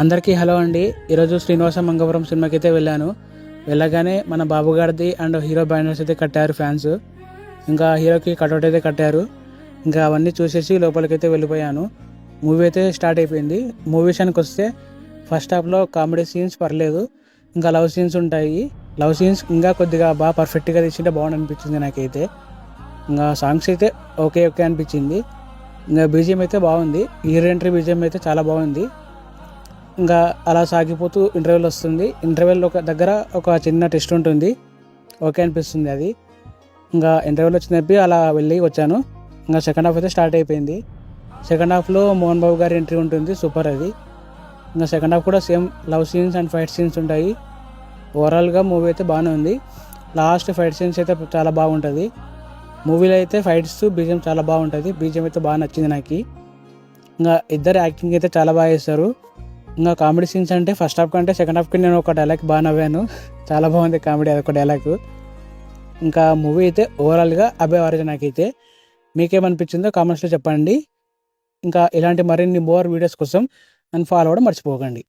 అందరికీ హలో అండి. ఈరోజు శ్రీనివాస మంగపురం సినిమాకి అయితే వెళ్ళాను. వెళ్ళగానే మన బాబు గారిది అండ్ హీరో బ్యానర్స్ అయితే కట్టారు ఫ్యాన్స్. ఇంకా హీరోకి కటౌట్ అయితే కట్టారు. ఇంకా అవన్నీ చూసేసి లోపలికైతే వెళ్ళిపోయాను. మూవీ అయితే స్టార్ట్ అయిపోయింది. మూవీ విషయానికి వస్తే ఫస్ట్ హాఫ్లో కామెడీ సీన్స్ పర్లేదు, ఇంకా లవ్ సీన్స్ ఉంటాయి. లవ్ సీన్స్ ఇంకా కొద్దిగా బాగా పర్ఫెక్ట్గా తీసింటే బాగుంది అనిపించింది నాకైతే. ఇంకా సాంగ్స్ అయితే ఓకే ఓకే అనిపించింది. ఇంకా బీజిఎం అయితే బాగుంది. హీరో ఎంట్రీ బీజిఎం అయితే చాలా బాగుంది. ఇంకా అలా సాగిపోతూ ఇంటర్వెల్ వస్తుంది. ఇంటర్వెల్ ఒక దగ్గర ఒక చిన్న టెస్ట్ ఉంటుంది, ఓకే అనిపిస్తుంది అది. ఇంకా ఇంటర్వెల్ వచ్చినప్పి అలా వెళ్ళి వచ్చాను. ఇంకా సెకండ్ హాఫ్ అయితే స్టార్ట్ అయిపోయింది. సెకండ్ హాఫ్లో మోహన్ బాబు గారి ఎంట్రీ ఉంటుంది, సూపర్ అది. ఇంకా సెకండ్ హాఫ్ కూడా same love scenes and fight scenes ఉంటాయి. ఓవరాల్గా మూవీ అయితే బాగానే ఉంది. లాస్ట్ ఫైట్ సీన్స్ అయితే చాలా బాగుంటుంది. మూవీలో అయితే ఫైట్స్ బీజిఎం చాలా బాగుంటుంది. బీజిఎం అయితే బాగా నచ్చింది నాకు. ఇంకా ఇద్దరు యాక్టింగ్ అయితే చాలా బాగా చేస్తారు. ఇంకా కామెడీ సీన్స్ అంటే ఫస్ట్ హాఫ్ కంటే సెకండ్ హాఫ్కి నేను ఒక డైలాగ్ బాగా నవ్వాను. చాలా బాగుంది కామెడీ, అదొక డైలాగ్. ఇంకా మూవీ అయితే ఓవరాల్గా అబే ఆవరేజ్ నాకైతే. మీకేమనిపించిందో కామెంట్స్లో చెప్పండి. ఇంకా ఇలాంటి మరిన్ని మోర్ వీడియోస్ కోసం నన్ను ఫాలో అవ్వడం మర్చిపోకండి.